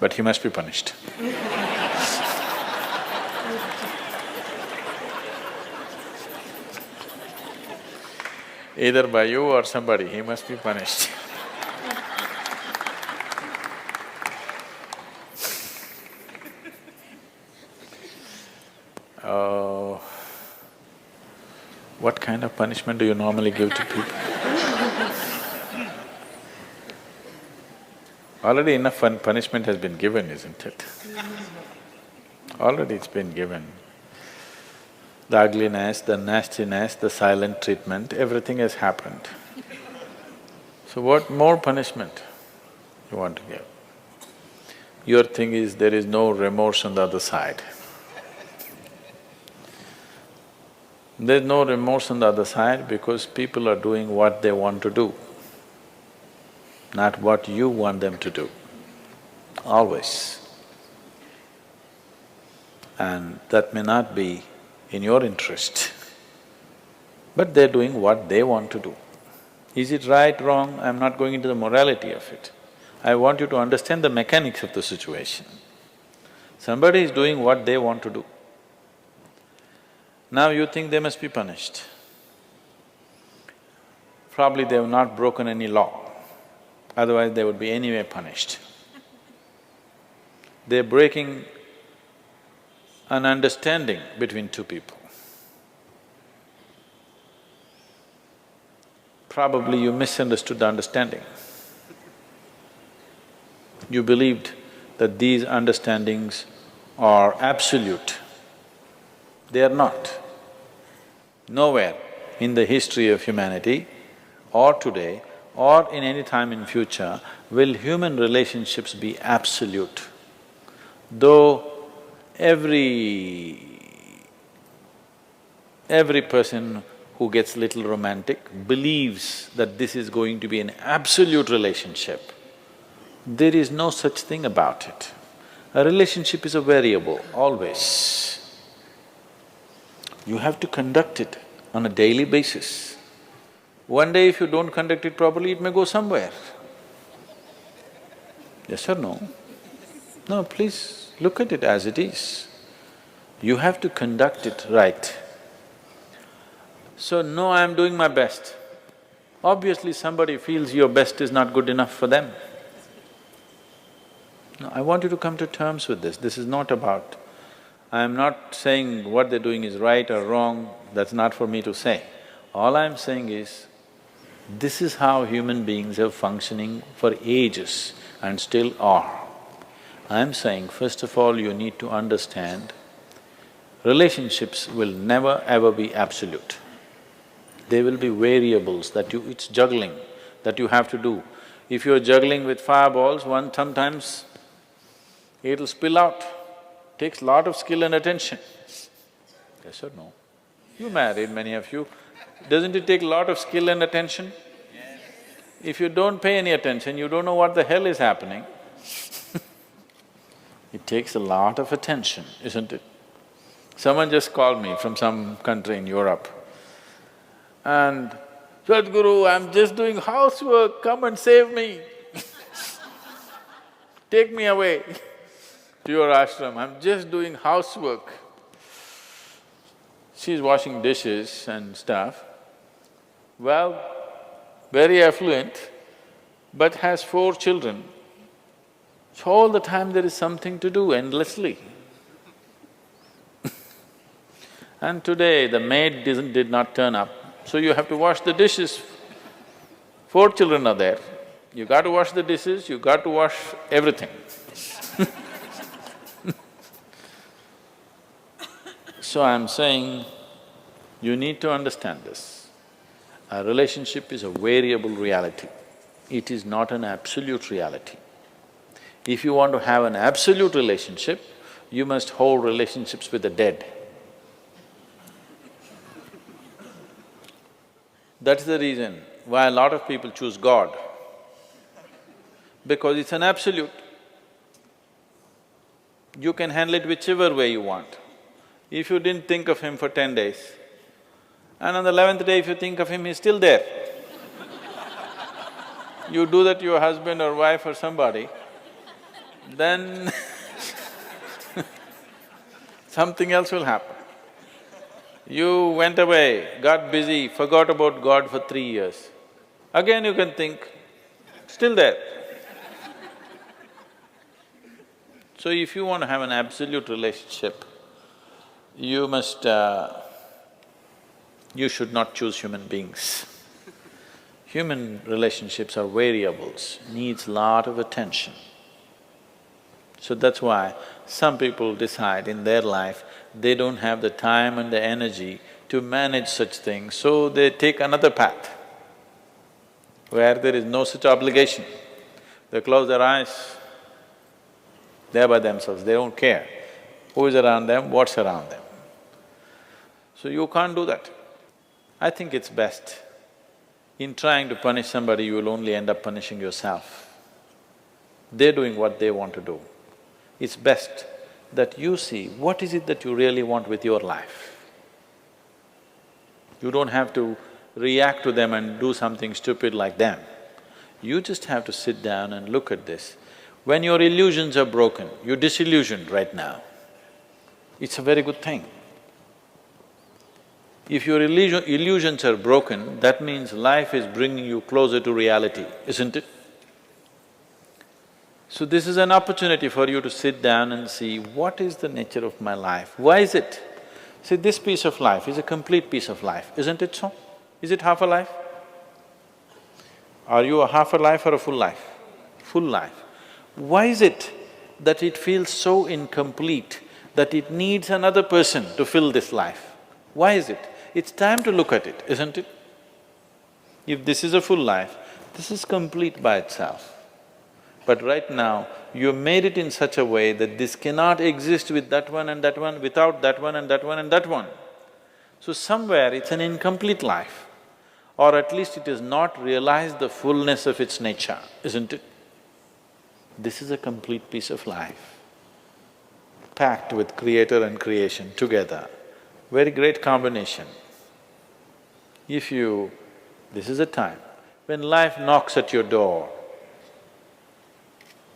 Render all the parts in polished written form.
but he must be punished. Either by you or somebody, he must be punished. Oh, what kind of punishment do you normally give to people? Already enough punishment has been given, isn't it? Already it's been given. The ugliness, the nastiness, the silent treatment, everything has happened. So what more punishment you want to give? Your thing is there is no remorse on the other side. There's no remorse on the other side because people are doing what they want to do, not what you want them to do, always. And that may not be in your interest, but they're doing what they want to do. Is it right, wrong? I'm not going into the morality of it. I want you to understand the mechanics of the situation. Somebody is doing what they want to do. Now you think they must be punished. Probably they have not broken any law, otherwise they would be anyway punished. They're breaking an understanding between two people. Probably you misunderstood the understanding. You believed that these understandings are absolute. They are not. Nowhere in the history of humanity or today or in any time in future will human relationships be absolute. Though every person who gets little romantic believes that this is going to be an absolute relationship, there is no such thing about it. A relationship is a variable, always. You have to conduct it on a daily basis. One day if you don't conduct it properly, it may go somewhere. Yes or no? No, please look at it as it is. You have to conduct it right. So, no, I'm doing my best. Obviously somebody feels your best is not good enough for them. No, I want you to come to terms with this. This is not about… I'm not saying what they're doing is right or wrong, that's not for me to say. All I'm saying is, this is how human beings are functioning for ages and still are. I'm saying, first of all, you need to understand, relationships will never ever be absolute. There will be variables that it's juggling that you have to do. If you're juggling with fireballs, sometimes it'll spill out. Takes lot of skill and attention. Yes or no? You married, many of you. Doesn't it take a lot of skill and attention? Yes. If you don't pay any attention, you don't know what the hell is happening. It takes a lot of attention, isn't it? Someone just called me from some country in Europe and, "Sadhguru, I'm just doing housework, come and save me." Take me away to your ashram, I'm just doing housework. She's washing dishes and stuff. Well, very affluent, but has 4 children. So all the time there is something to do endlessly. And today the maid did not turn up, so you have to wash the dishes. 4 children are there, you got to wash the dishes, you got to wash everything. So I'm saying, you need to understand this. A relationship is a variable reality. It is not an absolute reality. If you want to have an absolute relationship, you must hold relationships with the dead. That's the reason why a lot of people choose God, because it's an absolute. You can handle it whichever way you want. If you didn't think of him for 10 days, and on the 11th day if you think of him, he's still there. You do that to your husband or wife or somebody, then something else will happen. You went away, got busy, forgot about God for 3 years. Again you can think, still there. So if you want to have an absolute relationship, you should not choose human beings. Human relationships are variables, needs lot of attention. So that's why some people decide in their life they don't have the time and the energy to manage such things, so they take another path where there is no such obligation. They close their eyes, they're by themselves, they don't care who is around them, what's around them. So you can't do that. I think it's best, in trying to punish somebody, you will only end up punishing yourself. They're doing what they want to do. It's best that you see what is it that you really want with your life. You don't have to react to them and do something stupid like them. You just have to sit down and look at this. When your illusions are broken, you're disillusioned right now, it's a very good thing. If your illusions are broken, that means life is bringing you closer to reality, isn't it? So this is an opportunity for you to sit down and see, what is the nature of my life? Why is it? See, this piece of life is a complete piece of life, isn't it so? Is it half a life? Are you a half a life or a full life? Full life. Why is it that it feels so incomplete that it needs another person to fill this life? Why is it? It's time to look at it, isn't it? If this is a full life, this is complete by itself. But right now, you made it in such a way that this cannot exist with that one and that one, without that one and that one and that one. So somewhere it's an incomplete life, or at least it has not realized the fullness of its nature, isn't it? This is a complete piece of life, packed with creator and creation together. Very great combination. This is a time when life knocks at your door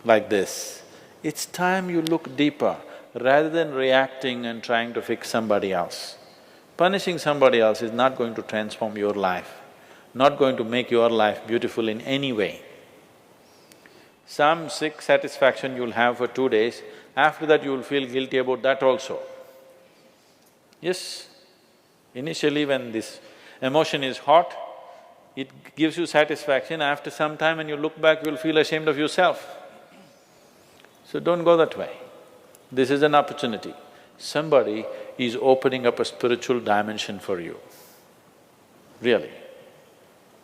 like this, it's time you look deeper rather than reacting and trying to fix somebody else. Punishing somebody else is not going to transform your life, not going to make your life beautiful in any way. Some sick satisfaction you'll have for 2 days, after that you'll feel guilty about that also. Yes, initially when this emotion is hot, it gives you satisfaction, after some time when you look back, you'll feel ashamed of yourself. So don't go that way. This is an opportunity. Somebody is opening up a spiritual dimension for you, really.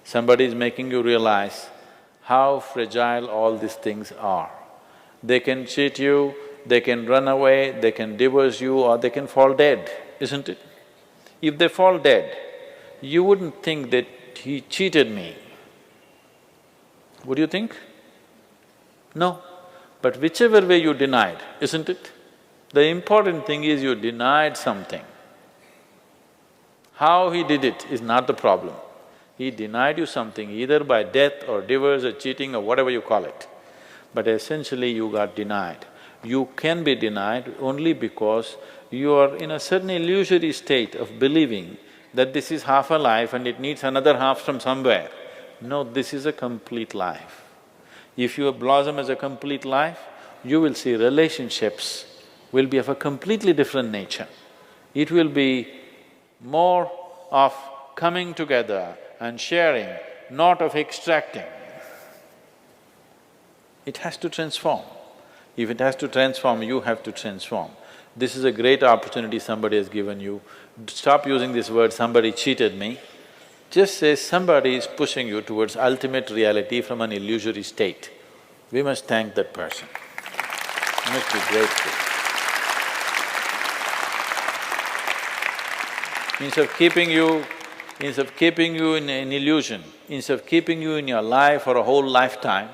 Somebody is making you realize how fragile all these things are. They can cheat you, they can run away, they can divorce you, or they can fall dead, isn't it? If they fall dead, you wouldn't think that he cheated me. Would you think? No. But whichever way you denied, isn't it? The important thing is you denied something. How he did it is not the problem. He denied you something either by death or divorce or cheating or whatever you call it. But essentially you got denied. You can be denied only because you are in a certain illusory state of believing that this is half a life and it needs another half from somewhere. No, this is a complete life. If you blossom as a complete life, you will see relationships will be of a completely different nature. It will be more of coming together and sharing, not of extracting. It has to transform. If it has to transform, you have to transform. This is a great opportunity somebody has given you. Stop using this word, somebody cheated me. Just say somebody is pushing you towards ultimate reality from an illusory state. We must thank that person. We must be grateful. Instead of keeping you in an illusion, instead of keeping you in your life for a whole lifetime,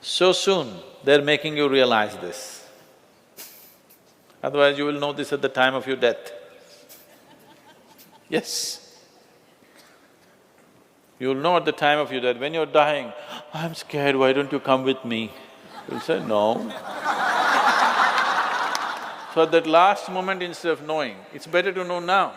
so soon they're making you realize this. Otherwise you will know this at the time of your death. Yes. You'll know at the time of your death, when you're dying, I'm scared, why don't you come with me? You'll say, no. So at that last moment, instead of knowing, it's better to know now.